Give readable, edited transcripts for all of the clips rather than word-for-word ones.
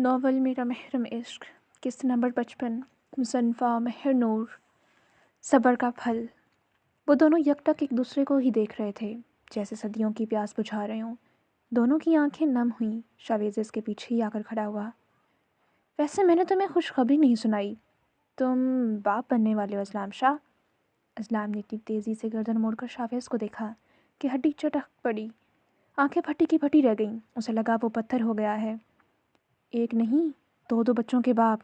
Novel میرا محرم عشق، قسط نمبر 55، مصنفہ مہر نور۔ صبر کا پھل۔ وہ دونوں یکٹک ایک دوسرے کو ہی دیکھ رہے تھے، جیسے صدیوں کی پیاس بجھا رہے ہوں۔ دونوں کی آنکھیں نم ہوئیں۔ شاویز اس کے پیچھے ہی آ کر کھڑا ہوا۔ ویسے میں نے تمہیں خوشخبری نہیں سنائی، تم باپ بننے والے ہو اسلام شاہ۔ اسلام نے اتنی تیزی سے گردن موڑ کر شاویز کو دیکھا کہ ہڈی چٹک پڑی، آنکھیں پھٹی کی پھٹی رہ گئیں۔ اسے لگا وہ پتھر ہو گیا ہے۔ ایک نہیں، دو بچوں کے باپ۔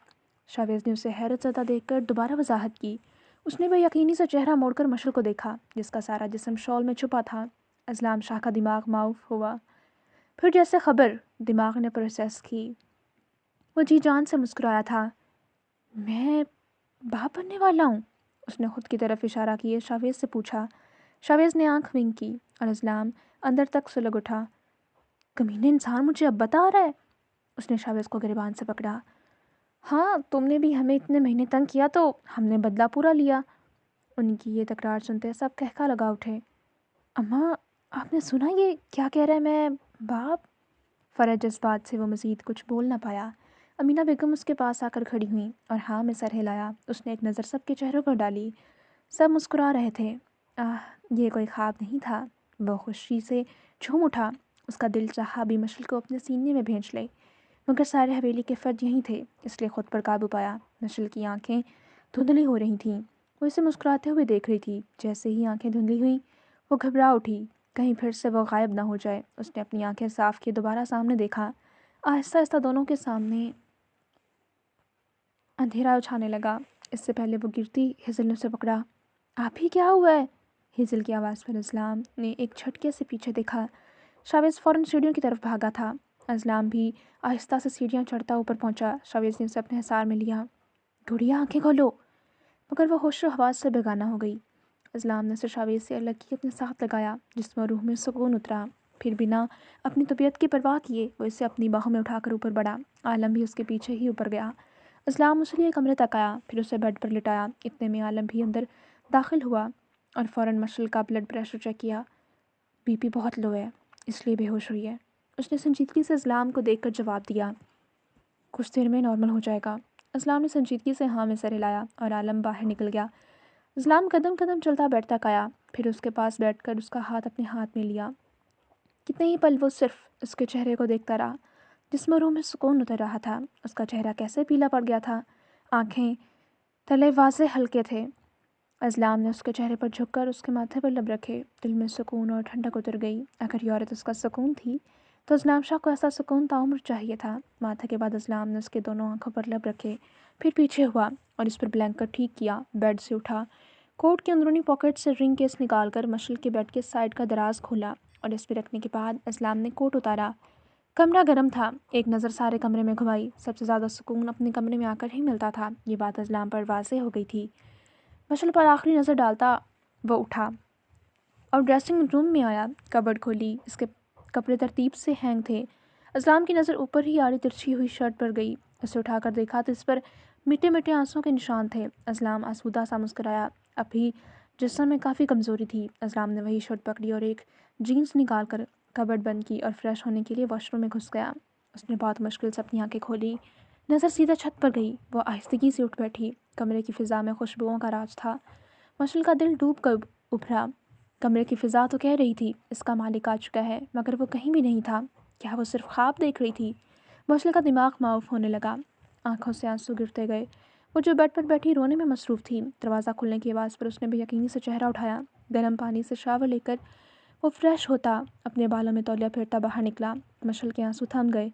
شاویز نے اسے حیرت زدہ دیکھ کر دوبارہ وضاحت کی۔ اس نے بے یقینی سے چہرہ موڑ کر مشل کو دیکھا، جس کا سارا جسم شال میں چھپا تھا۔ اسلام شاہ کا دماغ معاف ہوا، پھر جیسے خبر دماغ نے پروسیس کی۔ وہ جی جان سے مسکرایا تھا۔ میں باپ بننے والا ہوں؟ اس نے خود کی طرف اشارہ کیے شاویز سے پوچھا۔ شاویز نے آنکھ ونک کی اور اسلام اندر تک سلگ اٹھا۔ کمینے انسان مجھے اب بتا رہا ہے؟ اس نے شاویز کو گریبان سے پکڑا۔ ہاں، تم نے بھی ہمیں اتنے مہینے تنگ کیا تو ہم نے بدلہ پورا لیا۔ ان کی یہ تکرار سنتے سب کہکا لگا اٹھے۔ اماں، آپ نے سنا یہ کیا کہہ رہا ہے میں باپ؟ فرج جذبات سے وہ مزید کچھ بول نہ پایا۔ امینہ بیگم اس کے پاس آ کر کھڑی ہوئیں اور ہاں میں سر ہلایا۔ اس نے ایک نظر سب کے چہروں پر ڈالی۔ سب مسکرا رہے تھے۔ یہ کوئی خواب نہیں تھا۔ وہ خوشی سے جھوم اٹھا۔ اس کا دل چاہا بھی مشل کو اپنے سینے میں بھینچ لے، مگر سارے حویلی کے فرد یہیں تھے، اس لیے خود پر قابو پایا۔ مشل کی آنکھیں دھندلی ہو رہی تھیں۔ وہ اسے مسکراتے ہوئے دیکھ رہی تھی۔ جیسے ہی آنکھیں دھندلی ہوئیں وہ گھبرا اٹھی، کہیں پھر سے وہ غائب نہ ہو جائے۔ اس نے اپنی آنکھیں صاف کی، دوبارہ سامنے دیکھا۔ آہستہ آہستہ دونوں کے سامنے اندھیرا اچھانے لگا۔ اس سے پہلے وہ گرتی ہیزل نے اسے پکڑا۔ آپ ہی کیا ہوا ہے؟ ہیزل کی آواز پر اسلام نے ایک جھٹکے سے پیچھے دیکھا۔ شاویز فوراً سیڑھیوں کی طرف بھاگا تھا۔ اسلام بھی آہستہ سے سیڑھیاں چڑھتا اوپر پہنچا۔ شاویز نے اسے اپنے حصار میں لیا۔ گڑیا آنکھیں کھولو، مگر وہ ہوش و حواس سے بیگانہ ہو گئی۔ اسلام نے اسے شاویز سے الگ کی اپنے ساتھ لگایا، جسم و روح میں سکون اترا۔ پھر بنا اپنی طبیعت کی پرواہ کیے وہ اسے اپنی باہوں میں اٹھا کر اوپر بڑھا۔ عالم بھی اس کے پیچھے ہی اوپر گیا۔ اسلام اس لیے کمرے تک آیا، پھر اسے بیڈ پر لٹایا۔ اتنے میں عالم بھی اندر داخل ہوا اور فوراً مشل کا بلڈ پریشر چیک کیا۔ بی پی بہت لو ہے، اس لیے بے ہوش ہوئی ہے۔ اس نے سنجیدگی سے اسلام کو دیکھ کر جواب دیا۔ کچھ دیر میں نارمل ہو جائے گا۔ اسلام نے سنجیدگی سے ہاں میں سر ہلایا اور عالم باہر نکل گیا۔ اسلام قدم قدم چلتا بیڈ تک آیا، پھر اس کے پاس بیٹھ کر اس کا ہاتھ اپنے ہاتھ میں لیا۔ کتنے ہی پل وہ صرف اس کے چہرے کو دیکھتا رہا۔ جسم و روح میں سکون اتر رہا تھا۔ اس کا چہرہ کیسے پیلا پڑ گیا تھا، آنکھیں تلے واضح ہلکے تھے۔ اسلام نے اس کے چہرے پر جھک کر اس کے ماتھے پر لب رکھے۔ دل میں سکون اور ٹھنڈک اتر گئی۔ اگر یہ عورت اس کا سکون تھی تو اسلام شاہ کو ایسا سکون تعمر چاہیے تھا۔ ماتھے کے بعد اسلام نے اس کے دونوں آنکھوں پر لب رکھے، پھر پیچھے ہوا اور اس پر بلینکٹ ٹھیک کیا۔ بیڈ سے اٹھا، کوٹ کی اندرونی پاکٹ سے رنگ کیس نکال کر مشل کے بیڈ کے سائڈ کا دراز کھولا اور اس پہ رکھنے کے بعد اسلام نے کوٹ اتارا۔ کمرہ گرم تھا۔ ایک نظر سارے کمرے میں گھمائی۔ سب سے زیادہ سکون اپنے کمرے میں آ کر ہی ملتا تھا، یہ بات اسلام پر واضح ہو گئی تھی۔ مشل پر آخری نظر ڈالتا وہ اٹھا اور ڈریسنگ روم میں آیا۔ کبرڈ کھولی، اس کے کپڑے ترتیب سے ہینگ تھے۔ اسلام کی نظر اوپر ہی آڑی ترچھی ہوئی شرٹ پر گئی۔ اسے اٹھا کر دیکھا تو اس پر میٹھے میٹھے آنسوں کے نشان تھے۔ اسلام آسودہ سا مسکرایا۔ ابھی جسم میں کافی کمزوری تھی۔ اسلام نے وہی شرٹ پکڑی اور ایک جینس نکال کر کبرڈ بند کی اور فریش ہونے کے لیے واش روم میں گھس گیا۔ اس نے بہت مشکل سے اپنی آنکھیں کھولی، نظر سیدھا چھت پر گئی۔ وہ آہستگی سے اٹھ بیٹھی۔ کمرے کی فضا میں خوشبوؤں کا راج تھا۔ مشل کا دل ڈوب کر ابھرا۔ کمرے کی فضا تو کہہ رہی تھی اس کا مالک آ چکا ہے، مگر وہ کہیں بھی نہیں تھا۔ کیا وہ صرف خواب دیکھ رہی تھی؟ مشل کا دماغ معاف ہونے لگا، آنکھوں سے آنسو گرتے گئے۔ وہ جو بیڈ پر بیٹھی رونے میں مصروف تھی۔ دروازہ کھلنے کی آواز پر اس نے بے یقینی سے چہرہ اٹھایا۔ گرم پانی سے شاور لے کر وہ فریش ہوتا اپنے بالوں میں تولیہ پھیرتا باہر نکلا۔ مشل کے آنسو تھم گئے۔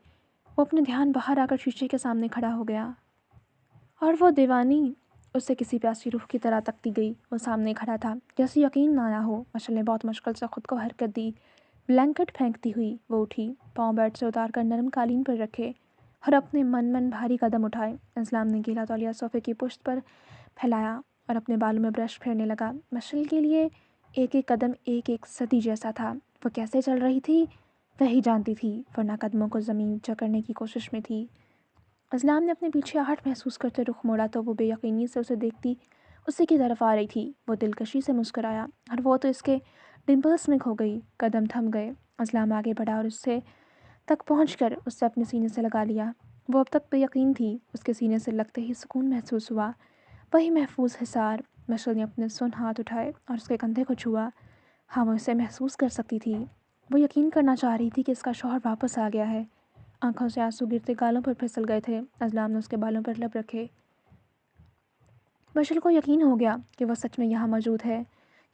وہ اپنے دھیان باہر آ کر شیشے کے سامنے کھڑا ہو گیا اور وہ دیوانی اسے کسی پیاسی روح کی طرح تکتی گئی۔ وہ سامنے کھڑا تھا، جیسے یقین نہ آیا ہو۔ مشل نے بہت مشکل سے خود کو حرکت دی۔ بلینکٹ پھینکتی ہوئی وہ اٹھی، پاؤں بیڈ سے اتار کر نرم قالین پر رکھے اور اپنے من بھاری قدم اٹھائے۔ اسلام نے گیلا تولیہ صوفے کی پشت پر پھیلایا اور اپنے بالوں میں برش پھیرنے لگا۔ مشل کے لیے ایک ایک قدم ایک ایک صدی جیسا تھا۔ وہ کیسے چل رہی تھی وہی جانتی تھی، ورنہ قدموں کو زمین جکڑنے کی کوشش میں تھی۔ اسلام نے اپنے پیچھے آہٹ محسوس کرتے رخ موڑا تو وہ بے یقینی سے اسے دیکھتی اسی کی طرف آ رہی تھی۔ وہ دلکشی سے مسکرایا اور وہ تو اس کے ڈمپلس میں کھو گئی۔ قدم تھم گئے۔ اسلام آگے بڑھا اور اس سے تک پہنچ کر اس سے اپنے سینے سے لگا لیا۔ وہ اب تک بے یقین تھی، اس کے سینے سے لگتے ہی سکون محسوس ہوا، وہی محفوظ حصار۔ مشعل نے اپنے سن ہاتھ اٹھائے اور اس کے کندھے کو چھوا۔ ہاں، وہ اسے محسوس کر سکتی تھی۔ وہ یقین کرنا چاہ رہی تھی کہ اس کا شوہر واپس آ گیا ہے۔ آنکھوں سے آنسو گرتے گالوں پر پھسل گئے تھے۔ اضلام نے اس کے بالوں پر لب رکھے۔ مشعل کو یقین ہو گیا کہ وہ سچ میں یہاں موجود ہے،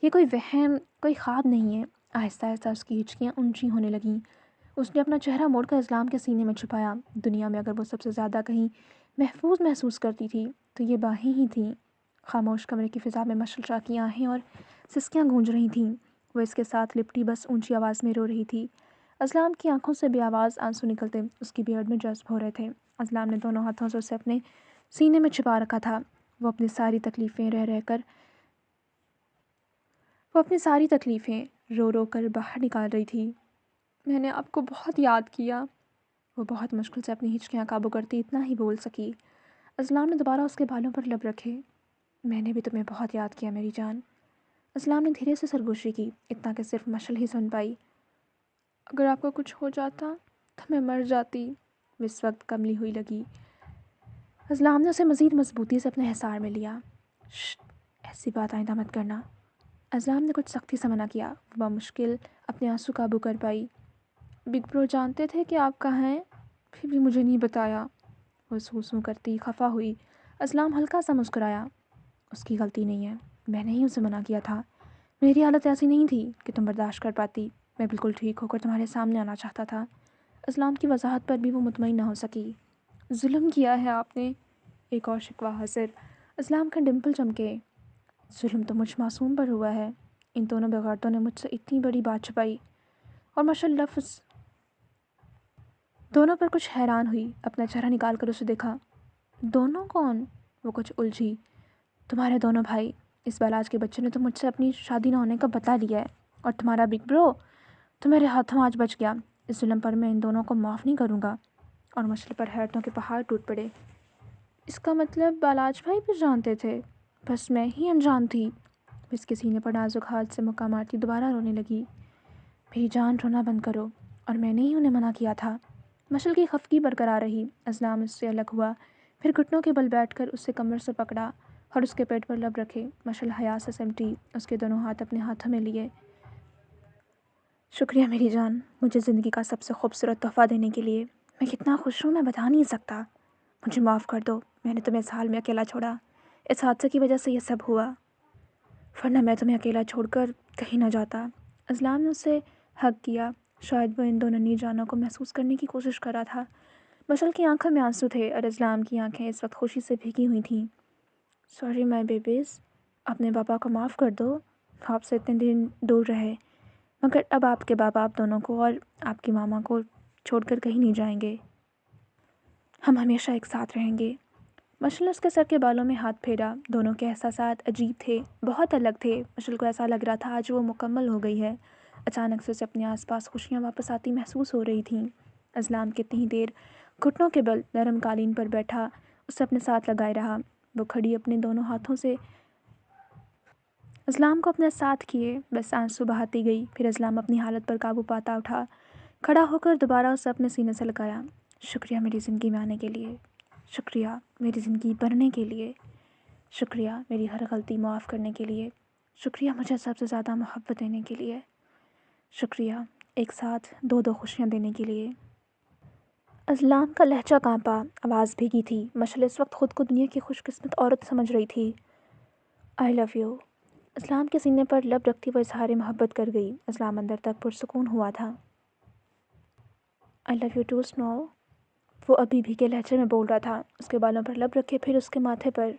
یہ کوئی وہم، کوئی خواب نہیں ہے۔ آہستہ آہستہ اس کی ہچکیاں اونچی ہونے لگیں۔ اس نے اپنا چہرہ موڑ کر اضلام کے سینے میں چھپایا۔ دنیا میں اگر وہ سب سے زیادہ کہیں محفوظ محسوس کرتی تھی تو یہ باہیں ہی تھیں۔ خاموش کمرے کی فضا میں مشعل شاہ کی آہیں اور سسکیاں گونج رہی تھیں۔ وہ اس کے ساتھ لپٹی بس اونچی آواز میں رو رہی تھی۔ اضلام کی آنکھوں سے بے آواز آنسو نکلتے اس کی بیئرڈ میں جذب ہو رہے تھے۔ اضلام نے دونوں ہاتھوں سے اسے اپنے سینے میں چھپا رکھا تھا۔ وہ اپنی ساری تکلیفیں رو رو کر باہر نکال رہی تھی۔ میں نے آپ کو بہت یاد کیا، وہ بہت مشکل سے اپنی ہچکیاں قابو کرتی اتنا ہی بول سکی۔ اضلام نے دوبارہ اس کے بالوں پر لب رکھے۔ میں نے بھی تمہیں بہت یاد کیا میری جان۔ اضلام نے دھیرے سے سرگوشی کی، اتنا کہ صرف مشعل ہی سن پائی۔ اگر آپ کو کچھ ہو جاتا تو میں مر جاتی، وہ اس وقت کملی ہوئی لگی۔ اضلام نے اسے مزید مضبوطی سے اپنے حصار میں لیا۔ شٹ، ایسی بات آئندہ مت کرنا۔ اضلام نے کچھ سختی سے منع کیا۔ وہ بمشکل اپنے آنسو قابو کر پائی۔ بگ برو جانتے تھے کہ آپ کہاں ہیں، پھر بھی مجھے نہیں بتایا، وہ سو سو کرتی خفا ہوئی۔ اضلام ہلکا سا مسکرایا۔ اس کی غلطی نہیں ہے، میں نے ہی اسے منع کیا تھا۔ میری حالت ایسی نہیں تھی کہ تم برداشت کر پاتی۔ میں بالکل ٹھیک ہو کر تمہارے سامنے آنا چاہتا تھا۔ اضلام کی وضاحت پر بھی وہ مطمئن نہ ہو سکی۔ ظلم کیا ہے آپ نے، ایک اور شکوہ حاضر۔ اضلام کا ڈمپل چمکے۔ ظلم تو مجھ معصوم پر ہوا ہے، ان دونوں بغیرتوں نے مجھ سے اتنی بڑی بات چھپائی۔ اور مشعل لفظ دونوں پر کچھ حیران ہوئی، اپنا چہرہ نکال کر اسے دیکھا۔ دونوں کون؟ وہ کچھ الجھی۔ تمہارے دونوں بھائی، اس بالاج کے بچے نے تو مجھ سے اپنی شادی نہ ہونے کا بتا لیا ہے، اور تمہارا بگ برو تو میرے ہاتھوں آج بچ گیا۔ اس ظلم پر میں ان دونوں کو معاف نہیں کروں گا۔ اور مشعل پر حیرتوں کے پہاڑ ٹوٹ پڑے۔ اس کا مطلب بالاج بھائی بھی جانتے تھے، بس میں ہی انجان تھی۔ اس کے سینے پر نازک ہاتھ سے مکہ مارتی دوبارہ رونے لگی۔ میری جان، رونا بند کرو، اور میں نے ہی انہیں منع کیا تھا۔ مشعل کی خفگی برقرار رہی۔ اضلام اس سے الگ ہوا، پھر گھٹنوں کے بل بیٹھ کر اسے کمر سے پکڑا اور اس کے پیٹ پر لب رکھے۔ مشعل حیا سے سمٹی، اس کے دونوں ہاتھ اپنے ہاتھوں میں لیے۔ شکریہ میری جان، مجھے زندگی کا سب سے خوبصورت تحفہ دینے کے لیے۔ میں کتنا خوش ہوں میں بتا نہیں سکتا۔ مجھے معاف کر دو، میں نے تمہیں اس حال میں اکیلا چھوڑا۔ اس حادثے کی وجہ سے یہ سب ہوا، ورنہ میں تمہیں اکیلا چھوڑ کر کہیں نہ جاتا۔ اضلام نے اسے ہگ کیا، شاید وہ ان دونوں نئی جانوں کو محسوس کرنے کی کوشش کر رہا تھا۔ مشعل کی آنکھوں میں آنسو تھے اور اضلام کی آنکھیں اس وقت خوشی سے بھیگی ہوئی تھیں۔ سوری مائی بیبیز، اپنے پاپا کو معاف کر دو، وہ آپ سے اتنے دن دور رہے، مگر اب آپ کے بابا آپ دونوں کو اور آپ کی ماما کو چھوڑ کر کہیں نہیں جائیں گے، ہم ہمیشہ ایک ساتھ رہیں گے۔ مشعل نے اس کے سر کے بالوں میں ہاتھ پھیرا۔ دونوں کے احساسات عجیب تھے، بہت الگ تھے۔ مشعل کو ایسا لگ رہا تھا آج وہ مکمل ہو گئی ہے۔ اچانک سے اسے اپنے آس پاس خوشیاں واپس آتی محسوس ہو رہی تھیں۔ اضلام کتنی دیر گھٹنوں کے بل نرم قالین پر بیٹھا اسے اپنے ساتھ لگائے رہا۔ وہ کھڑی اپنے دونوں ہاتھوں سے اضلام کو اپنے ساتھ کیے بس آنسو بہاتی گئی۔ پھر اضلام اپنی حالت پر قابو پاتا اٹھا، کھڑا ہو کر دوبارہ اسے اپنے سینے سے لگایا۔ شکریہ میری زندگی میں آنے کے لیے، شکریہ میری زندگی بھرنے کے لیے، شکریہ میری ہر غلطی معاف کرنے کے لیے، شکریہ مجھے سب سے زیادہ محبت دینے کے لیے، شکریہ ایک ساتھ دو دو خوشیاں دینے کے لیے۔ اضلام کا لہجہ کانپا، آواز بھیگی تھی۔ مشعل اس وقت خود کو دنیا کی خوش قسمت عورت سمجھ رہی تھی۔ آئی لو یو، اضلام کے سینے پر لب رکھتی وہ اظہار محبت کر گئی۔ اضلام اندر تک پرسکون ہوا تھا۔ آئی لو یو ٹو سنو، وہ ابھی بھی کے لہجے میں بول رہا تھا۔ اس کے بالوں پر لب رکھے، پھر اس کے ماتھے پر۔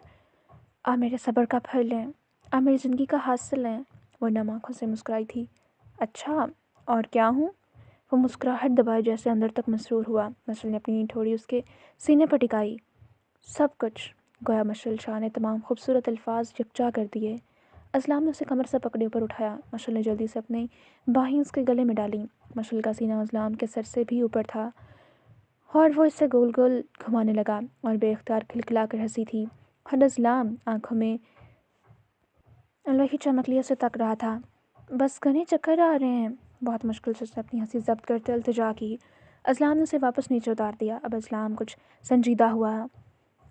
آپ میرے صبر کا پھل لیں، آپ میری زندگی کا حاصل لیں، وہ نم آنکھوں سے مسکرائی تھی۔ اچھا، اور کیا ہوں؟ وہ مسکراہٹ دبائے جیسے اندر تک مسرور ہوا۔ مشعل نے اپنی ٹھوڑی اس کے سینے پر ٹکائی۔ سب کچھ، گویا مشعل شاہ نے تمام خوبصورت الفاظ یکجا کر دیے۔ اضلام نے اسے کمر سے پکڑے اوپر اٹھایا۔ مشعل نے جلدی سے اپنی باہیں اس کے گلے میں ڈالیں۔ مشعل کا سینہ اضلام کے سر سے بھی اوپر تھا اور وہ اسے گول گول گھمانے لگا اور بے اختیار کھلکھلا کر ہنسی تھی۔ اور اضلام آنکھوں میں لوہی چمکلیے سے تک رہا تھا۔ بس گھنے چکر آ رہے ہیں، بہت مشکل سے اس نے اپنی ہنسی ضبط کرتے التجا کی۔ اسلام نے اسے واپس نیچے اتار دیا۔ اب اسلام کچھ سنجیدہ ہوا۔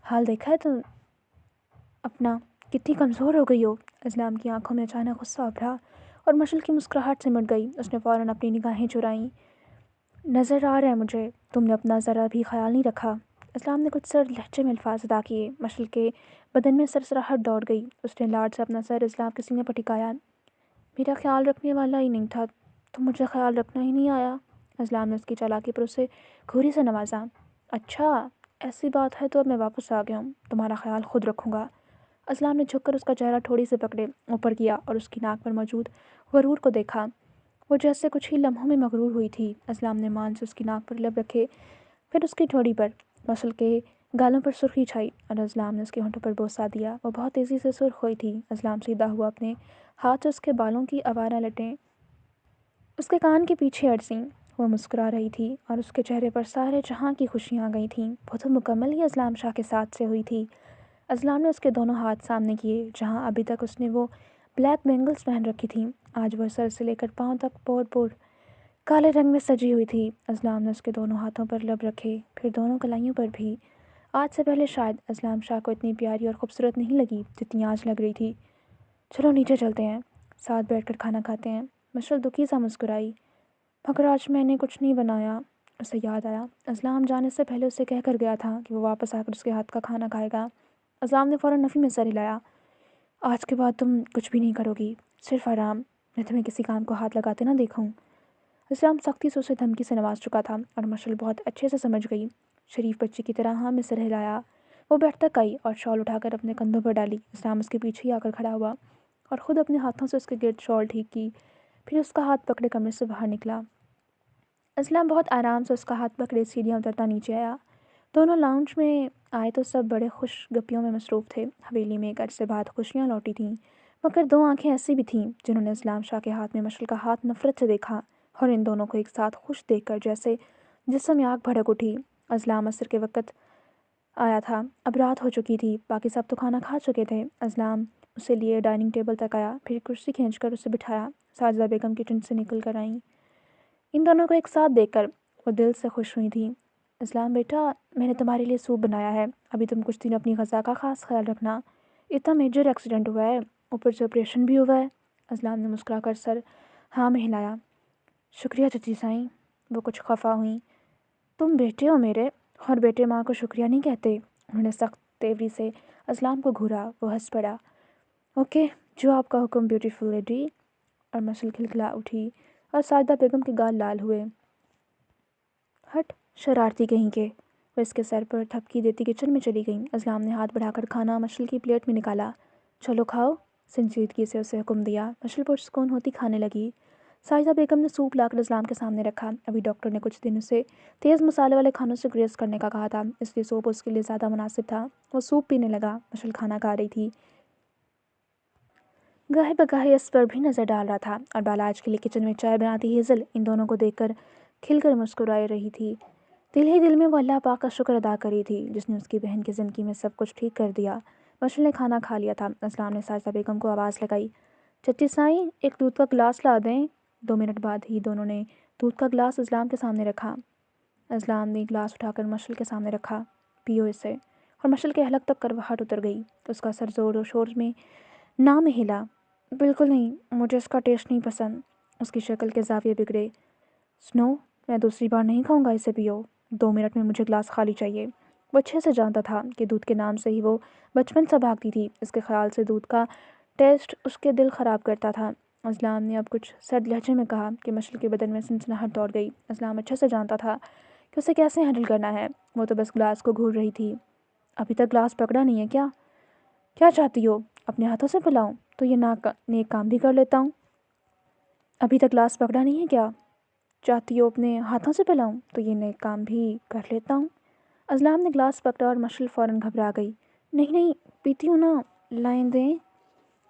حال دیکھا ہے تو اپنا کتنی کمزور ہو گئی ہو۔ اسلام کی آنکھوں میں اچانک غصہ ابھرا اور مشل کی مسکراہٹ سمٹ گئی۔ اس نے فوراً اپنی نگاہیں چرائیں۔ نظر آ رہا ہے مجھے تم نے اپنا ذرا بھی خیال نہیں رکھا۔ اسلام نے کچھ سرد لہجے میں الفاظ ادا کیے۔ مشل کے بدن میں سرسراہٹ دوڑ گئی۔ اس نے لاڈ سے اپنا سر اسلام کے سینے پر ٹکایا۔ میرا خیال رکھنے والا ہی نہیں تھا تو مجھے خیال رکھنا ہی نہیں آیا۔ اسلام نے اس کی چالاکی پر اسے گھوری سے نوازا۔ اچھا ایسی بات ہے تو اب میں واپس آ گیا ہوں، تمہارا خیال خود رکھوں گا۔ اسلام نے جھک کر اس کا چہرہ تھوڑی سے پکڑے اوپر کیا اور اس کی ناک پر موجود غرور کو دیکھا۔ وہ جیسے کچھ ہی لمحوں میں مغرور ہوئی تھی۔ اسلام نے مان سے اس کی ناک پر لب رکھے، پھر اس کی ٹھوڑی پر۔ مشل کے گالوں پر سرخی چھائی اور اسلام نے اس کے ہونٹوں پر بوسہ دیا۔ وہ بہت تیزی سے سرخ ہوئی تھی۔ اسلام سیدھا ہوا، اپنے ہاتھ سے اس کے بالوں کی آوارہ لٹیں اس کے کان کے پیچھے اڑسیں۔ وہ مسکرا رہی تھی اور اس کے چہرے پر سارے جہاں کی خوشیاں آ گئی تھیں۔ وہ تو مکمل ہی اسلام شاہ کے ساتھ سے ہوئی تھی۔ اسلام نے اس کے دونوں ہاتھ سامنے کیے جہاں ابھی تک اس نے وہ بلیک بینگلز پہن رکھی تھیں۔ آج وہ سر سے لے کر پاؤں تک پور پور کالے رنگ میں سجی ہوئی تھی۔ اسلام نے اس کے دونوں ہاتھوں پر لب رکھے، پھر دونوں کلائیوں پر بھی۔ آج سے پہلے شاید اسلام شاہ کو اتنی پیاری اور خوبصورت نہیں لگی جتنی آج لگ رہی تھی۔ چلو نیچے چلتے ہیں، ساتھ بیٹھ کر کھانا کھاتے ہیں۔ مشل دکھی سا مسکرائی۔ مگر آج میں نے کچھ نہیں بنایا۔ اسے یاد آیا اسلام جانے سے پہلے اسے کہہ کر گیا تھا کہ وہ واپس آ کر اس کے ہاتھ کا کھانا کھائے گا۔ اسلام نے فوراً نفی میں سر ہلایا۔ آج کے بعد تم کچھ بھی نہیں کرو گی، صرف آرام، میں تمہیں کسی کام کو ہاتھ لگاتے نہ دیکھوں۔ اسلام سختی سے اسے دھمکی سے نواز چکا تھا اور مشل بہت اچھے سے سمجھ گئی۔ شریف بچی کی طرح ہاں میں سر ہلایا۔ وہ بیٹھ تک آئی اور شال اٹھا کر اپنے کندھوں پر ڈالی۔ اسلام اس کے پیچھے ہی آ کر کھڑا ہوا اور خود اپنے ہاتھوں سے اس کے گرد شال ٹھیک کی، پھر اس کا ہاتھ پکڑے کمرے سے باہر نکلا۔ اسلام بہت آرام سے اس کا ہاتھ پکڑے سیڑھیاں اترتا نیچے آیا۔ دونوں لاؤنج میں آئے تو سب بڑے خوش گپیوں میں مصروف تھے۔ حویلی میں ایک عرصے بعد خوشیاں لوٹی تھیں، مگر دو آنکھیں ایسی بھی تھیں جنہوں نے اسلام شاہ کے ہاتھ میں مشل کا ہاتھ نفرت سے دیکھا اور ان دونوں کو ایک ساتھ خوش دیکھ کر جیسے جسم میں آگ بھڑک اٹھی۔ اسلام عصر کے وقت آیا تھا، اب رات ہو چکی تھی، باقی سب تو کھانا کھا چکے تھے۔ اسلام اسے لیے ڈائننگ ٹیبل تک آیا، پھر کرسی کھینچ کر اسے بٹھایا۔ ساجدہ بیگم کچن سے نکل کر آئیں۔ ان دونوں کو ایک ساتھ دیکھ کر وہ دل سے خوش ہوئی تھیں۔ اسلام بیٹا، میں نے تمہارے لیے سوپ بنایا ہے، ابھی تم کچھ دن اپنی غذا کا خاص خیال رکھنا۔ اتنا میجر ایکسیڈنٹ ہوا ہے، اوپر سے آپریشن بھی ہوا ہے۔ اسلام نے مسکرا کر سر ہاں میں ہلایا۔ شکریہ چچی سائیں۔ وہ کچھ خفا ہوئیں۔ تم بیٹے ہو میرے، اور بیٹے ماں کو شکریہ نہیں کہتے۔ انہوں نے سخت تیوری سے اسلام کو گھورا۔ وہ ہنس پڑا۔ اوکے، جو آپ کا حکم بیوٹیفل لیڈی۔ اور مشل کھلکھلا اٹھی اور ساجدہ بیگم کے گال لال ہوئے۔ ہٹ شرارتی کہیں کے۔ وہ اس کے سر پر تھپکی دیتی کچن میں چلی گئیں۔ اسلام نے ہاتھ بڑھا کر کھانا مشل کی پلیٹ میں نکالا۔ چلو کھاؤ، سنجیدگی سے اسے حکم دیا۔ مشل پرسکون ہوتی کھانے لگی۔ ساجدہ بیگم نے سوپ لا کر اسلام کے سامنے رکھا۔ ابھی ڈاکٹر نے کچھ دن اسے تیز مسالے والے کھانوں سے گریز کرنے کا کہا تھا، اس لیے سوپ اس کے لیے زیادہ مناسب تھا۔ وہ سوپ پینے لگا، مشل کھانا کھا رہی تھی۔ گاہے بگاہے اس پر بھی نظر ڈال رہا تھا اور بالاج کے لیے کچن میں چائے بناتی ہیزل ان دونوں کو دیکھ کر کھل کر مسکرائے رہی تھی۔ دل ہی دل میں وہ اللہ پاک کا شکر ادا کر رہی تھی جس نے اس کی بہن کی زندگی میں سب کچھ ٹھیک کر دیا۔ مشل نے کھانا کھا لیا تھا۔ اسلام نے ساجدہ بیگم کو آواز لگائی، چچی سائیں ایک دودھ کا گلاس لا دیں۔ 2 منٹ بعد ہی دونوں نے دودھ کا گلاس اسلام کے سامنے رکھا۔ اسلام نے گلاس اٹھا کر مشل کے سامنے رکھا، پیو اسے۔ اور مشل کے حلق تک کرواہٹ اتر گئی۔ اس کا سر زور و شور میں نہ میں ہلا۔ بالکل نہیں، مجھے اس کا ٹیسٹ نہیں پسند۔ اس کی شکل کے زاویے بگڑے۔ سنو، میں دوسری بار نہیں کھاؤں گا، اسے پیو۔ 2 منٹ میں مجھے گلاس خالی چاہیے۔ وہ اچھے سے جانتا تھا کہ دودھ کے نام سے ہی وہ بچپن سے بھاگتی تھی۔ اس کے خیال سے دودھ کا ٹیسٹ اس کے دل خراب کرتا تھا۔ اسلام نے اب کچھ سرد لہجے میں کہا کہ مشل کے بدن میں سنسناہٹ دوڑ گئی۔ اسلام اچھے سے جانتا تھا کہ اسے کیسے ہینڈل کرنا ہے۔ وہ تو بس گلاس کو گھور رہی تھی۔ ابھی تک گلاس پکڑا نہیں ہے کیا؟ کیا چاہتی ہو، اپنے ہاتھوں سے پلاؤں تو یہ نیک کام بھی کر لیتا ہوں۔ ابھی تک گلاس پکڑا نہیں ہے کیا؟ چاہتی ہو اپنے ہاتھوں سے پلاؤں تو یہ نیک کام بھی کر لیتا ہوں۔ اسلام نے گلاس پکڑا اور مشل فوراً گھبرا گئی۔ نہیں نہیں، پیتی ہوں نا، لائیں دیں۔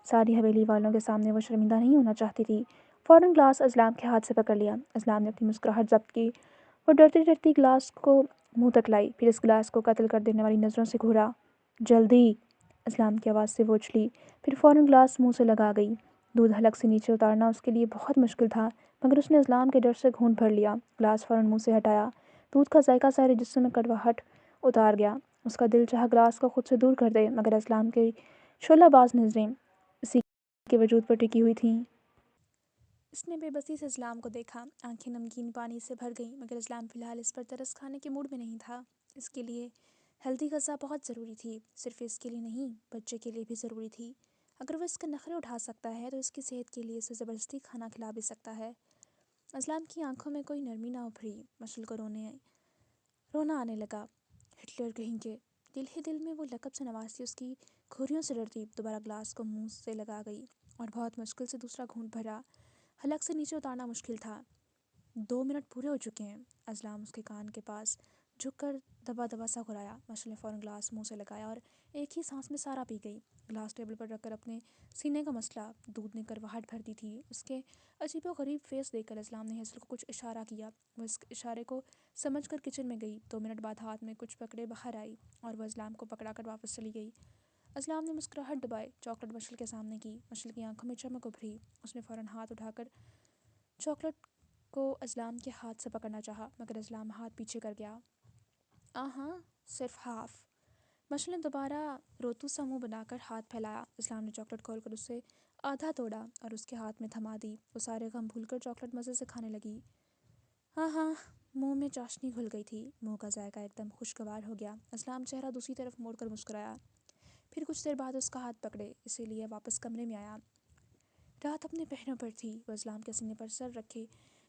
ساری حویلی والوں کے سامنے وہ شرمندہ نہیں ہونا چاہتی تھی۔ فوراً گلاس اسلام کے ہاتھ سے پکڑ لیا۔ اسلام نے اپنی مسکراہٹ ضبط کی۔ وہ ڈرتی ڈرتی گلاس کو منہ تک لائی، پھر اس گلاس کو قتل کر دینے والی نظروں سے گھورا۔ جلدی! اسلام کی آواز سے وہ اچھلی، پھر فوراً گلاس منہ سے لگا گئی۔ دودھ حلق سے نیچے اتارنا اس کے لیے بہت مشکل تھا، مگر اس نے اسلام کے ڈر سے گھونٹ بھر لیا۔ گلاس فوراً منہ سے ہٹایا۔ دودھ کا ذائقہ سارے جسم میں کڑواہٹ اتار گیا۔ اس کا دل چاہا گلاس کو خود سے دور کر دے، مگر اسلام کی شعلہ باز نظریں اسی کے وجود پر ٹکی ہوئی تھیں۔ اس نے بے بسی سے اسلام کو دیکھا، آنکھیں نمکین پانی سے بھر گئیں، مگر اسلام فی الحال اس پر ترس کھانے کے موڈ میں نہیں تھا۔ اس کے لیے ہیلدی غذا بہت ضروری تھی، صرف اس کے لیے نہیں، بچے کے لیے بھی ضروری تھی۔ اگر وہ اس کے نخرے اٹھا سکتا ہے تو اس کی صحت کے لیے اسے زبردستی کھانا کھلا بھی سکتا ہے۔ اسلام کی آنکھوں میں کوئی نرمی نہ ابھری، مشعل کو رونا آنے لگا۔ ہٹلر کہیں کے دل ہی دل میں وہ لقب سے نوازتی اس کی کھوریوں سے ڈرتی دوبارہ گلاس کو منہ سے لگا گئی اور بہت مشکل سے دوسرا گھونٹ بھرا۔ حلق سے نیچے اتارنا مشکل تھا۔ 2 منٹ پورے ہو چکے ہیں۔ اسلام اس کے کان کے پاس جھک کر دبا دبا سا گھرایا۔ مشعل نے فوراً گلاس منہ سے لگایا اور ایک ہی سانس میں سارا پی گئی۔ گلاس ٹیبل پر رکھ کر اپنے سینے کا مسئلہ، دودھ نے کڑواہٹ بھر دی تھی۔ اس کے عجیب و غریب فیس دیکھ کر اسلام نے ہیزل کو کچھ اشارہ کیا۔ وہ اس اشارے کو سمجھ کر کچن میں گئی۔ 2 منٹ بعد ہاتھ میں کچھ پکڑے باہر آئی اور وہ اسلام کو پکڑا کر واپس چلی گئی۔ اسلام نے مسکراہٹ دبائے چاکلیٹ مشعل کے سامنے کی۔ مشعل کی آنکھوں میں چمک ابھری۔ اس نے فوراً ہاتھ اٹھا کر چاکلیٹ کو اسلام کے ہاتھ سے پکڑنا چاہا، مگر اسلام ہاتھ پیچھے کر گیا۔ ہاں صرف ہاف۔ مشعل نے دوبارہ روتو سا منہ بنا کر ہاتھ پھیلایا۔ اسلام نے چاکلیٹ کھول کر اسے آدھا توڑا اور اس کے ہاتھ میں تھما دی۔ وہ سارے غم بھول کر چاکلیٹ مزے سے کھانے لگی۔ ہاں، منہ میں چاشنی گھل گئی تھی، منہ کا ذائقہ ایک دم خوشگوار ہو گیا۔ اسلام چہرہ دوسری طرف موڑ کر مسکرایا، پھر کچھ دیر بعد اس کا ہاتھ پکڑے اسی لیے واپس کمرے میں آیا۔ رات اپنے پہنوں پر تھی۔ وہ اسلام کے سینے پر سر رکھے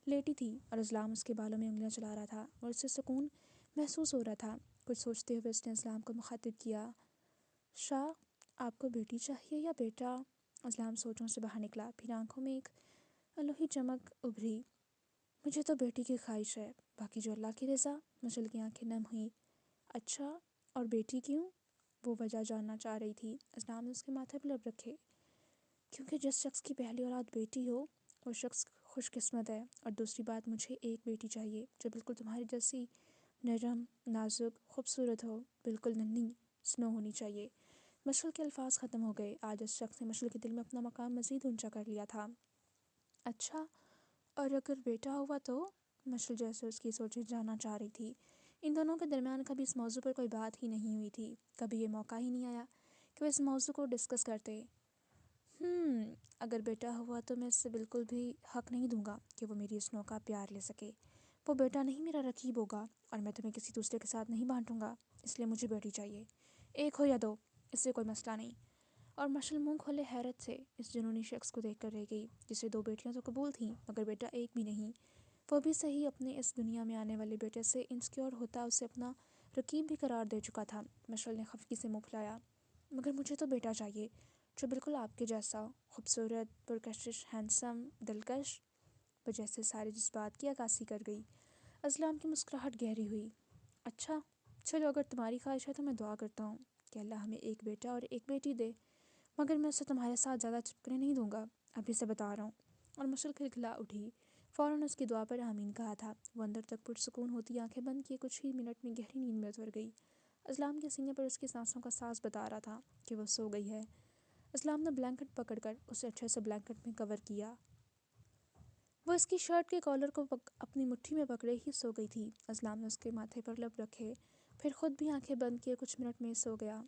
لیٹی تھی اور اسلام اس کے بالوں میں انگلیاں چلا رہا تھا اور اسے سکون محسوس ہو رہا تھا۔ کچھ سوچتے ہوئے اس نے اسلام کو مخاطب کیا، شاہ آپ کو بیٹی چاہیے یا بیٹا؟ اسلام سوچوں سے باہر نکلا، پھر آنکھوں میں ایک الوہی چمک ابھری۔ مجھے تو بیٹی کی خواہش ہے، باقی جو اللہ کی رضا۔ مشعل کی آنکھیں نم ہوئیں۔ اچھا، اور بیٹی کیوں؟ وہ وجہ جاننا چاہ رہی تھی۔ اسلام نے اس کے ماتھے پر لب رکھے، کیونکہ جس شخص کی پہلی اولاد بیٹی ہو وہ شخص خوش قسمت ہے، اور دوسری بات مجھے ایک بیٹی چاہیے جو بالکل تمہاری جیسی نرم، نازک، خوبصورت ہو، بالکل ننھی سنو ہونی چاہیے۔ مشعل کے الفاظ ختم ہو گئے۔ آج اس شخص نے مشعل کے دل میں اپنا مقام مزید اونچا کر لیا تھا۔ اچھا، اور اگر بیٹا ہوا تو؟ مشعل جیسے اس کی سوچیں جاننا چاہ رہی تھی۔ ان دونوں کے درمیان کبھی اس موضوع پر کوئی بات ہی نہیں ہوئی تھی، کبھی یہ موقع ہی نہیں آیا کہ وہ اس موضوع کو ڈسکس کرتے۔ اگر بیٹا ہوا تو میں اس سے بالکل بھی حق نہیں دوں گا کہ وہ میری اس نو کا پیار لے سکے۔ وہ بیٹا نہیں میرا رقیب ہوگا اور میں تمہیں کسی دوسرے کے ساتھ نہیں بانٹوں گا، اس لیے مجھے بیٹی چاہیے، ایک ہو یا 2، اس سے کوئی مسئلہ نہیں۔ اور مشعل منہ کھولے حیرت سے اس جنونی شخص کو دیکھ کر رہ گئی جسے 2 بیٹیاں تو قبول تھیں مگر بیٹا ایک بھی نہیں۔ وہ بھی صحیح اپنے اس دنیا میں آنے والے بیٹے سے انسیکیور ہوتا اسے اپنا رقیب بھی قرار دے چکا تھا۔ مشعل نے خفگی سے منہ پھلایا، مگر مجھے تو بیٹا چاہیے جو بالکل آپ کے جیسا، خوبصورت، پرکشش، ہینڈسم، دلکش۔ وہ جیسے سارے جذبات کی عکاسی کر گئی۔ اسلام کی مسکراہٹ گہری ہوئی۔ اچھا چلو، اگر تمہاری خواہش ہے تو میں دعا کرتا ہوں کہ اللہ ہمیں ایک بیٹا اور ایک بیٹی دے، مگر میں اسے تمہارے ساتھ زیادہ چپکنے نہیں دوں گا، ابھی سے بتا رہا ہوں۔ اور مشعل کھلکھلا اٹھی، فوراً اس کی دعا پر آمین کہا تھا۔ وہ اندر تک پرسکون ہوتی آنکھیں بند کیے کچھ ہی منٹ میں گہری نیند میں اتر گئی۔ اسلام کے سینے پر اس کی سانسوں کا ساز بتا رہا تھا کہ وہ سو گئی ہے۔ اسلام نے بلینکٹ پکڑ کر اسے اچھے سے بلینکٹ میں کور کیا۔ وہ اس کی شرٹ کے کالر کو اپنی مٹھی میں پکڑے ہی سو گئی تھی۔ اسلام نے اس کے ماتھے پر لب رکھے، پھر خود بھی آنکھیں بند کیے کچھ منٹ میں سو گیا۔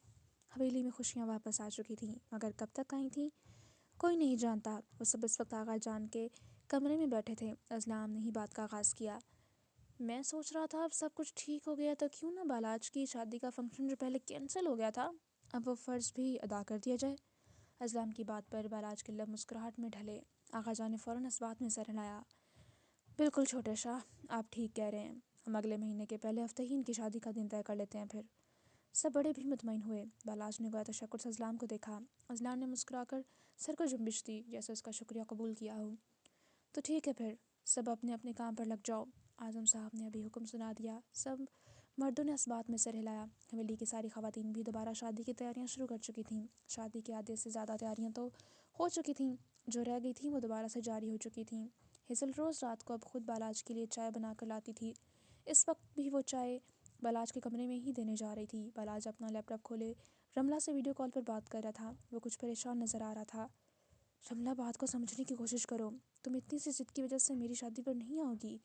حویلی میں خوشیاں واپس آ چکی تھیں، مگر کب تک آئی تھیں کوئی نہیں جانتا۔ وہ سب اس وقت آغا جان کے کمرے میں بیٹھے تھے۔ اسلام نے ہی بات کا آغاز کیا، میں سوچ رہا تھا اب سب کچھ ٹھیک ہو گیا تو کیوں نہ بالاج کی شادی کا فنکشن جو پہلے کینسل ہو گیا تھا اب وہ فرض بھی ادا کر دیا جائے۔ اسلام کی بات پر بالاج کے لب مسکراہٹ میں ڈھلے۔ آغا جان نے فوراً اس بات میں سر ہلایا، بالکل چھوٹے شاہ، آپ ٹھیک کہہ رہے ہیں، ہم اگلے مہینے کے پہلے ہفتے ہی ان کی شادی کا دن طے کر لیتے ہیں۔ پھر سب بڑے بھی مطمئن ہوئے۔ بالاج نے گویا تشکر سے اسلام کو دیکھا۔ اسلام نے مسکرا کر سر کو جنبش دی جیسے اس کا شکریہ قبول کیا ہو۔ تو ٹھیک ہے، پھر سب اپنے اپنے کام پر لگ جاؤ، اعظم صاحب نے ابھی حکم سنا دیا۔ سب مردوں نے اس بات میں سر ہلایا۔ حویلی کی ساری خواتین بھی دوبارہ شادی کی تیاریاں شروع کر چکی تھیں۔ شادی کے آدھے سے زیادہ تیاریاں تو ہو چکی تھیں، جو رہ گئی تھیں وہ دوبارہ سے جاری ہو چکی تھیں۔ ہیزل روز رات کو اب خود بالاج کے لیے چائے بنا کر لاتی تھی۔ اس وقت بھی وہ چائے بالاج کے کمرے میں ہی دینے جا رہی تھی۔ بالاج اپنا لیپ ٹاپ کھولے رملہ سے ویڈیو کال پر بات کر رہا تھا۔ وہ کچھ پریشان نظر آ رہا تھا۔ رملہ، بات کو سمجھنے کی کوشش کرو، تم اتنی سی ضد کی وجہ سے میری شادی پر نہیں آؤ گی؟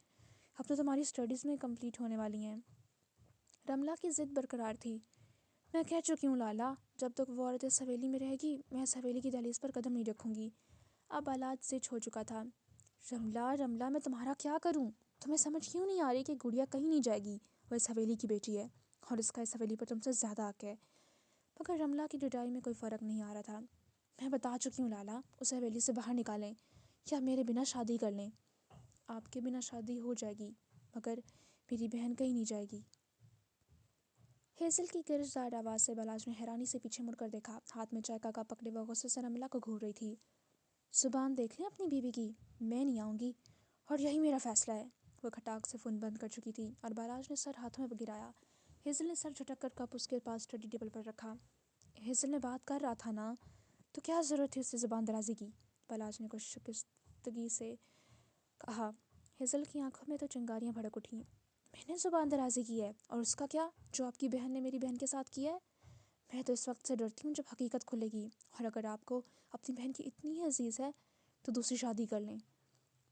اب تو تمہاری اسٹڈیز میں کمپلیٹ ہونے والی ہیں۔ رملہ کی ضد برقرار تھی۔ میں کہہ چکی ہوں لالا، جب تک وہ عورت اس حویلی میں رہے گی میں اس حویلی کی دہلیز پر قدم نہیں رکھوں گی۔ اب بالاد زچ ہو چکا تھا۔ رملہ رملہ میں تمہارا کیا کروں؟ تمہیں سمجھ کیوں نہیں آ رہی کہ گڑیا کہیں نہیں جائے گی؟ وہ اس حویلی کی بیٹی ہے اور اس کا اس حویلی پر تم سے زیادہ حق ہے۔ مگر رملہ کی ڈٹائی میں کوئی فرق نہیں آ رہا تھا۔ میں بتا چکی ہوں لالا، اس حویلی سے باہر نکالیں یا میرے بنا شادی کر لیں۔ آپ کے بنا شادی ہو جائے گی مگر میری بہن کہیں نہیں جائے گی۔ ہیزل کی گرجدار آواز سے بالاج نے حیرانی سے پیچھے مڑ کر دیکھا۔ ہاتھ میں چائے کا کپ پکڑے وہ غصے سے رملہ کو گھور رہی تھی۔ زبان دیکھ لیں اپنی بیوی کی، میں نہیں آؤں گی اور یہی میرا فیصلہ ہے۔ وہ کھٹاک سے فون بند کر چکی تھی اور بالاج نے سر ہاتھوں میں گرایا۔ ہیزل نے سر جھٹک کر کپ اس کے پاس اسٹڈی ٹیبل پر رکھا۔ ہیزل نے بات کر رہا تھا نا، تو کیا ضرورت تھی اس سے زبان درازی کی؟ بالاج نے کچھ شکستگی سے کہا۔ ہیزل کی آنکھوں میں تو چنگاریاں بھڑک اٹھیں۔ میں نے زبان درازی کی ہے اور اس کا کیا، جو آپ کی بہن نے میری بہن کے ساتھ کیا ہے؟ میں تو اس وقت سے ڈرتی ہوں جب حقیقت کھلے گی، اور اگر آپ کو اپنی بہن کی اتنی عزیز ہے تو دوسری شادی کر لیں۔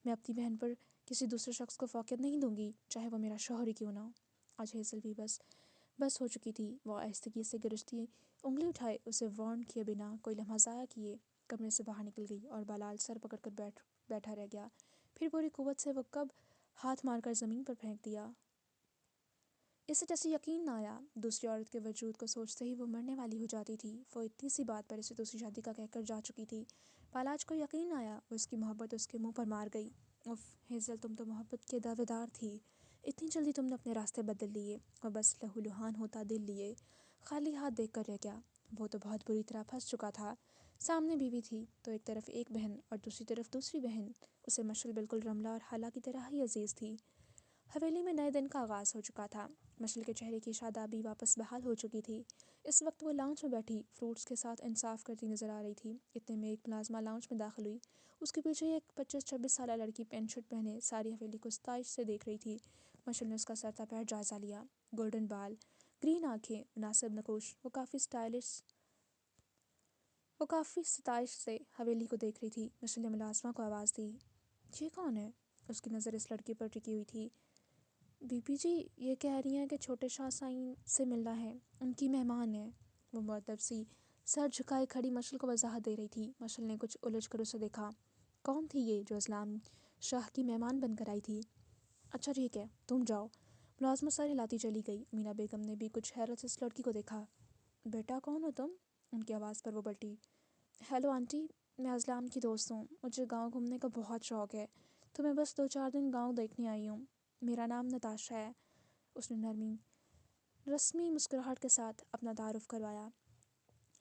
میں اپنی بہن پر کسی دوسرے شخص کو فوقیت نہیں دوں گی، چاہے وہ میرا شوہر ہی کیوں نہ ہو۔ آج ہیزل بھی بس ہو چکی تھی۔ وہ آہستگی سے گرجتی انگلی اٹھائے اسے وارن کیے بنا کوئی لمحہ ضائع کیے کمرے سے باہر نکل گئی اور بالال سر پکڑ کر بیٹھا رہ گیا۔ پھر پوری قوت سے وہ کب ہاتھ مار کر زمین پر پھینک دیا۔ اسے جیسے یقین نہ آیا۔ دوسری عورت کے وجود کو سوچتے ہی وہ مرنے والی ہو جاتی تھی۔ وہ اتنی سی بات پر اسے دوسری شادی کا کہہ کر جا چکی تھی۔ بالاج کو یقین نہ آیا، وہ اس کی محبت اس کے منہ پر مار گئی۔ اف ہیزل، تم تو محبت کے دعوے دار تھی، اتنی جلدی تم نے اپنے راستے بدل لیے۔ وہ بس لہو لہان ہوتا دل لیے خالی ہاتھ دیکھ کر رہ گیا۔ وہ تو بہت بری طرح پھنس چکا تھا۔ سامنے بیوی تھی تو ایک طرف ایک بہن اور دوسری طرف دوسری بہن۔ اسے مشعل بالکل رملہ اور خالہ کی طرح ہی عزیز تھی۔ حویلی میں نئے دن کا آغاز ہو چکا تھا۔ مشعل کے چہرے کی شادابی واپس بحال ہو چکی تھی۔ اس وقت وہ لاؤنج میں بیٹھی فروٹس کے ساتھ انصاف کرتی نظر آ رہی تھی۔ اتنے میں ایک ملازمہ لاؤنج میں داخل ہوئی۔ اس کے پیچھے ایک 25-26 سالہ لڑکی پینٹ شرٹ پہنے ساری حویلی کو ستائش سے دیکھ رہی تھی۔ مشعل نے اس کا سر تا پیر جائزہ لیا۔ گولڈن بال، گرین آنکھیں، مناسب نقوش، وہ کافی ستائش سے حویلی کو دیکھ رہی تھی۔ مشعل نے ملازمہ کو آواز دی، یہ کون ہے؟ اس کی نظر اس لڑکی پر ٹکی ہوئی تھی۔ بی بی جی، یہ کہہ رہی ہیں کہ چھوٹے شاہ سائیں سے ملنا ہے، ان کی مہمان ہے۔ وہ مؤدب سی سر جھکائے کھڑی مشعل کو وضاحت دے رہی تھی۔ مشعل نے کچھ الجھ کر اسے دیکھا۔ کون تھی یہ جو اسلام شاہ کی مہمان بن کر آئی تھی؟ اچھا ٹھیک ہے، تم جاؤ۔ ملازمہ سر ہلاتی چلی گئی۔ امینا بیگم نے بھی کچھ حیرت سے اس لڑکی کو دیکھا۔ بیٹا کون ہو تم؟ ان کی آواز پر وہ پلٹی۔ ہیلو آنٹی، میں اسلام کی دوست ہوں، مجھے گاؤں گھومنے کا بہت شوق ہے، تو میں بس 2-4 دن گاؤں دیکھنے آئی ہوں۔ میرا نام نتاشا ہے۔ اس نے رسمی مسکراہٹ کے ساتھ اپنا تعارف کروایا۔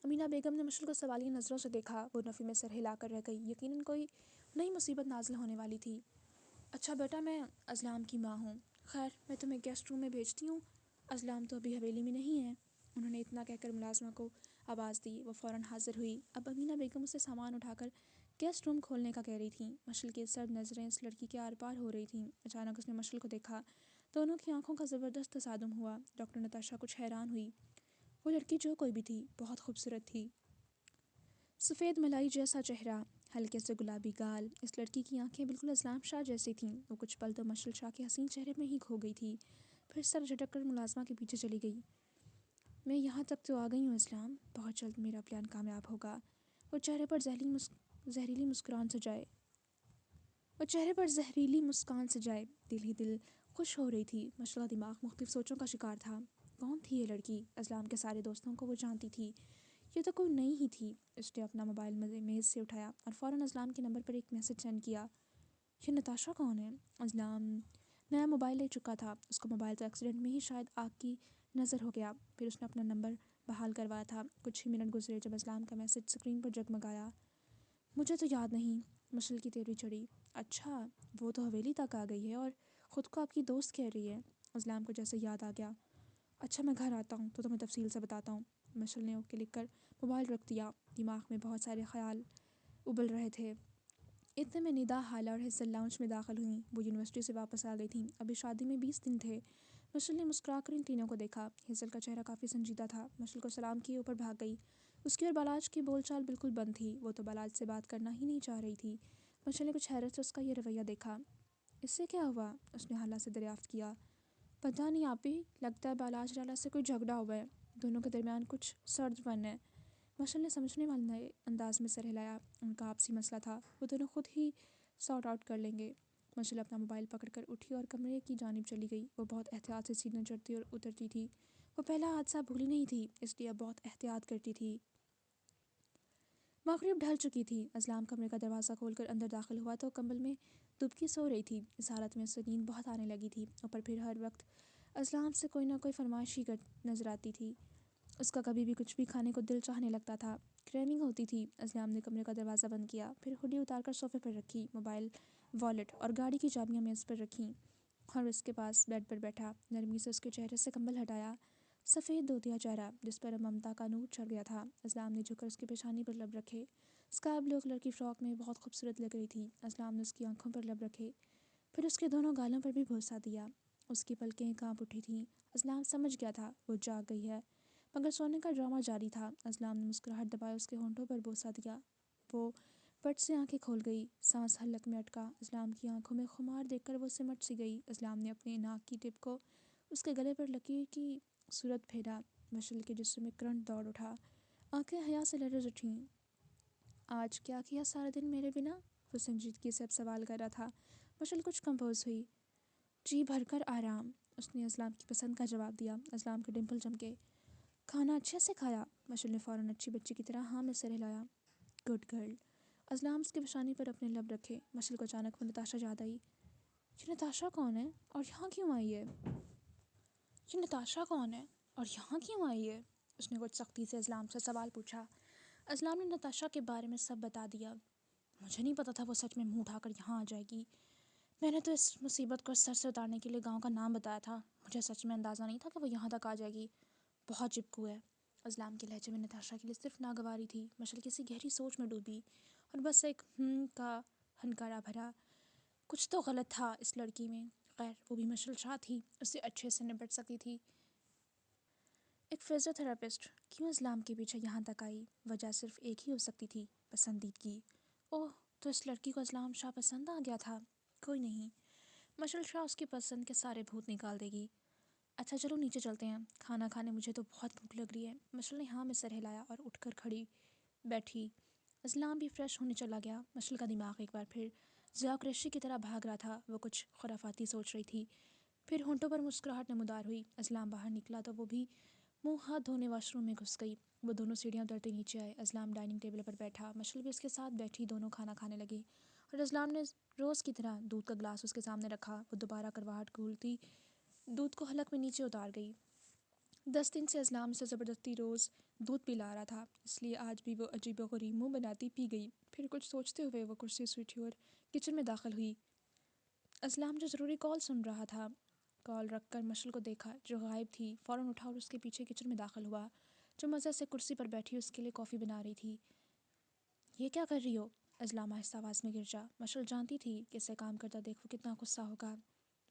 امینا بیگم نے مشعل کو سوالیہ نظروں سے دیکھا۔ وہ نفی میں سر ہلا کر رہ گئی۔ یقیناً کوئی نئی مصیبت نازل ہونے والی تھی۔ اچھا بیٹا، میں اسلام کی ماں ہوں، خیر میں تمہیں گیسٹ روم میں بھیجتی ہوں، اسلام تو ابھی حویلی میں نہیں ہے۔ انہوں نے اتنا کہہ کر ملازمہ کو آواز دی۔ وہ فوراً حاضر ہوئی۔ اب امینا بیگم اسے سامان اٹھا کر گیسٹ روم کھولنے کا کہہ رہی تھیں۔ مشعل کی سرد نظریں اس لڑکی کے آر پار ہو رہی تھیں۔ اچانک اس نے مشعل کو دیکھا۔ دونوں کی آنکھوں کا زبردست تصادم ہوا۔ ڈاکٹر نتاشا کچھ حیران ہوئی۔ وہ لڑکی جو کوئی بھی تھی بہت خوبصورت تھی۔ سفید ملائی جیسا چہرہ، ہلکے سے گلابی گال، اس لڑکی کی آنکھیں بالکل اسلام شاہ جیسی تھیں۔ وہ کچھ پل تو مشعل شاہ کے حسین چہرے میں ہی کھو گئی تھی، پھر سر جھٹک کر ملازمہ کے پیچھے چلی گئی۔ میں یہاں تک تو آ گئی ہوں اسلام، بہت جلد میرا پلان کامیاب ہوگا۔ وہ چہرے پر زہریلی مسکان سجائے دل ہی دل خوش ہو رہی تھی۔ مشعل کا دماغ مختلف سوچوں کا شکار تھا۔ کون تھی یہ لڑکی؟ اسلام کے سارے دوستوں کو وہ جانتی تھی، یہ تو کوئی نئی ہی تھی۔ اس نے اپنا موبائل میز سے اٹھایا اور فوراً اسلام کے نمبر پر ایک میسج سینڈ کیا۔ یہ نتاشا کون ہے؟ اسلام نیا موبائل لے چکا تھا، اس کو موبائل تو ایکسیڈنٹ میں ہی شاید آگ کی نظر ہو گیا، پھر اس نے اپنا نمبر بحال کروایا تھا۔ کچھ ہی منٹ گزرے جب اسلام کا میسج اسکرین پر جگمگایا۔ مجھے تو یاد نہیں۔ مشعل کی تیوری چڑھی۔ اچھا، وہ تو حویلی تک آ گئی ہے اور خود کو آپ کی دوست کہہ رہی ہے۔ اسلام کو جیسے یاد آ گیا۔ اچھا میں گھر آتا ہوں تو تمہیں تفصیل سے بتاتا ہوں۔ مشعل نے اوکے لکھ کر موبائل رکھ دیا۔ دماغ میں بہت سارے خیال ابل رہے تھے۔ اتنے میں ندا، حالہ اور ہیزل لاؤنج میں داخل ہوئیں۔ وہ یونیورسٹی سے واپس آ گئی تھیں، ابھی شادی میں 20 دن تھے۔ مشعل نے مسکرا کر ان تینوں کو دیکھا۔ ہیزل کا چہرہ کافی سنجیدہ تھا۔ مشعل کو سلام کیے اوپر بھاگ گئی۔ اس کی اور بالاج کی بول چال بالکل بند تھی۔ وہ تو بالاج سے بات کرنا ہی نہیں چاہ رہی تھی۔ مشعل نے کچھ حیرت سے اس کا یہ رویہ دیکھا۔ اس سے کیا ہوا؟ اس نے حالہ سے دریافت کیا۔ پتہ نہیں آپی، لگتا ہے بالاج لالا سے کوئی جھگڑا ہوا ہے، دونوں کے درمیان کچھ سرد فن ہے۔ مشل نے سمجھنے والے انداز میں سر ہلایا۔ ان کا آپسی مسئلہ تھا، وہ دونوں خود ہی سارٹ آؤٹ کر لیں گے۔ مشل اپنا موبائل پکڑ کر اٹھی اور کمرے کی جانب چلی گئی۔ وہ بہت احتیاط سے سیڑھیاں چڑھتی اور اترتی تھی۔ وہ پہلا حادثہ بھولی نہیں تھی، اس لیے اب بہت احتیاط کرتی تھی۔ مغرب ڈھل چکی تھی۔ اذلان کمرے کا دروازہ کھول کر اندر داخل ہوا تو کمبل میں دبکی سو رہی تھی۔ اس حالت میں اسے نیند بہت آنے لگی تھی۔ اوپر پھر ہر وقت اذلان سے کوئی نہ کوئی فرمائش ہی نظر آتی تھی۔ اس کا کبھی بھی کچھ بھی کھانے کو دل چاہنے لگتا تھا، کریونگ ہوتی تھی۔ اذلان نے کمرے کا دروازہ بند کیا، پھر ہوڈی اتار کر صوفے پر رکھی، موبائل، والیٹ اور گاڑی کی چابیاں میز پر رکھیں اور اس کے پاس بیڈ پر بیٹھا۔ نرمی سے اس کے چہرے سے کمبل ہٹایا۔ سفید دھوتیا چہرہ جس پر اب ممتا کا نور چڑھ گیا تھا۔ اذلان نے جھک کر اس کی پیشانی پر لب رکھے۔ اسکائی بلو کلر کی فراک میں بہت خوبصورت لگ رہی تھی۔ اذلان نے اس کی آنکھوں پر لب رکھے، پھر اس کے دونوں گالوں پر بھی بوسہ دیا۔ اس کی پلکیں کانپ اٹھی تھیں۔ اذلان سمجھ گیا تھا وہ جاگ گئی ہے، مگر سونے کا ڈرامہ جاری تھا۔ اذلان نے مسکراہٹ دبائے اس کے ہونٹوں پر بوسہ دیا۔ وہ پٹ سے آنکھیں کھول گئی، سانس حلق میں اٹکا۔ اذلان کی آنکھوں میں خمار دیکھ کر وہ سمٹ سی گئی۔ اذلان نے اپنے ناک کی ٹپ کو اس کے گلے پر لکیر کی صورت پھیرا۔ مشل کے جسم میں کرنٹ دوڑ اٹھا، آنکھیں حیا سے لرز اٹھیں۔ آج کیا کیا سارا دن میرے بنا؟ وہ سنجیدگی سے اب سوال کر رہا تھا۔ مشل کچھ کمپوز ہوئی۔ جی بھر کر آرام، اس نے اذلان کی پسند کا جواب دیا۔ اذلان کے ڈمپل چمکے۔ کھانا اچھے سے کھایا؟ مشل نے فوراً اچھی بچی کی طرح ہاں میں سر ہلایا۔ Good girl. اذلان اس کی پیشانی پر اپنے لب رکھے۔ مشل کو اچانک وہ نتاشا یاد آئی۔ یہ نتاشا کون ہے اور یہاں کیوں آئی ہے؟ یہ نتاشا کون ہے اور یہاں کیوں آئی ہے؟ اس نے کچھ سختی سے اذلان سے سوال پوچھا۔ اذلان نے نتاشا کے بارے میں سب بتا دیا۔ مجھے نہیں پتا تھا وہ سچ میں منہ اٹھا کر یہاں آ جائے گی۔ میں نے تو اس مصیبت کو سر سے اتارنے کے لیے گاؤں کا نام بتایا تھا، مجھے سچ میں اندازہ نہیں تھا کہ وہ یہاں تک آ جائے گی۔ بہت چپکو ہے۔ اذلان کے لہجے میں نتاشا کے لیے صرف ناگواری تھی۔ مشل کسی گہری سوچ میں ڈوبی اور بس ایک کا ہنکارا بھرا۔ کچھ تو غلط تھا اس لڑکی میں، خیر وہ بھی مشل شاہ تھی، اس سے اچھے سے نپٹ سکتی تھی۔ ایک فزیوتھراپسٹ کیوں اذلان کے پیچھے یہاں تک آئی؟ وجہ صرف ایک ہی ہو سکتی تھی، پسندیدگی۔ اوہ، تو اس لڑکی کو اذلان شاہ پسند آ گیا تھا۔ کوئی نہیں، مشل شاہ اس کی پسند کے سارے بھوت نکال دے گی۔ اچھا چلو نیچے چلتے ہیں، کھانا کھانے مجھے تو بہت بھوک لگ رہی ہے۔ مشل نے ہاں میں سر ہلایا اور اٹھ کر کھڑی بیٹھی۔ اذلان بھی فریش ہونے چلا گیا۔ مشل کا دماغ ایک بار پھر زیاکریشی کی طرح بھاگ رہا تھا۔ وہ کچھ خرافاتی سوچ رہی تھی، پھر ہونٹوں پر مسکراہٹ نمودار ہوئی۔ اذلان باہر نکلا تو وہ بھی منہ ہاتھ دھونے واش روم میں گھس گئی۔ وہ دونوں سیڑھیاں اترتے نیچے آئے۔ اذلان ڈائننگ ٹیبل پر بیٹھا، مشل بھی اس کے ساتھ بیٹھی، دونوں کھانا کھانے لگے اور اذلان نے روز کی طرح دودھ کا گلاس اس کے سامنے رکھا۔ وہ دوبارہ کڑواہٹ گھولتی دودھ کو حلق میں نیچے اتار گئی۔ 10 دن سے اذلان اسے زبردستی روز دودھ پلا رہا تھا، اس لیے آج بھی وہ عجیب و غریب منہ بناتی پی گئی۔ پھر کچھ سوچتے ہوئے وہ کرسی سے اٹھی اور کچن میں داخل ہوئی۔ اذلان جو ضروری کال سن رہا تھا، کال رکھ کر مشل کو دیکھا جو غائب تھی، فوراً اٹھا اور اس کے پیچھے کچن میں داخل ہوا، جو مزے سے کرسی پر بیٹھی اس کے لیے کافی بنا رہی تھی۔ یہ کیا کر رہی ہو؟ اذلان آہستہ آواز میں گرجا۔ مشل جانتی تھی کہ اسے کام کرتا دیکھ وہ کتنا غصہ ہوگا۔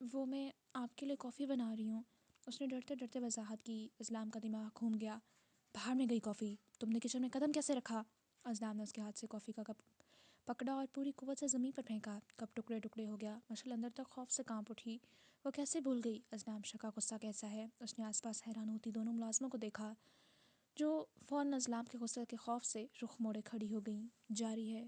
وہ میں آپ کے لیے کافی بنا رہی ہوں، اس نے ڈرتے ڈرتے وضاحت کی۔ اذلان کا دماغ گھوم گیا۔ باہر میں گئی کافی، تم نے کچن میں قدم کیسے رکھا؟ اذلان نے اس کے ہاتھ سے کافی کا کپ پکڑا اور پوری قوت سے زمین پر پھینکا۔ کپ ٹکڑے ٹکڑے ہو گیا۔ مشل اندر تک خوف سے کانپ اٹھی۔ وہ کیسے بھول گئی اذلان شاہ کا غصہ کیسا ہے؟ اس نے آس پاس حیران ہوتی دونوں ملازموں کو دیکھا جو فوراً اذلان کے غصے کے خوف سے رخ موڑے کھڑی ہو گئیں۔ جاری ہے۔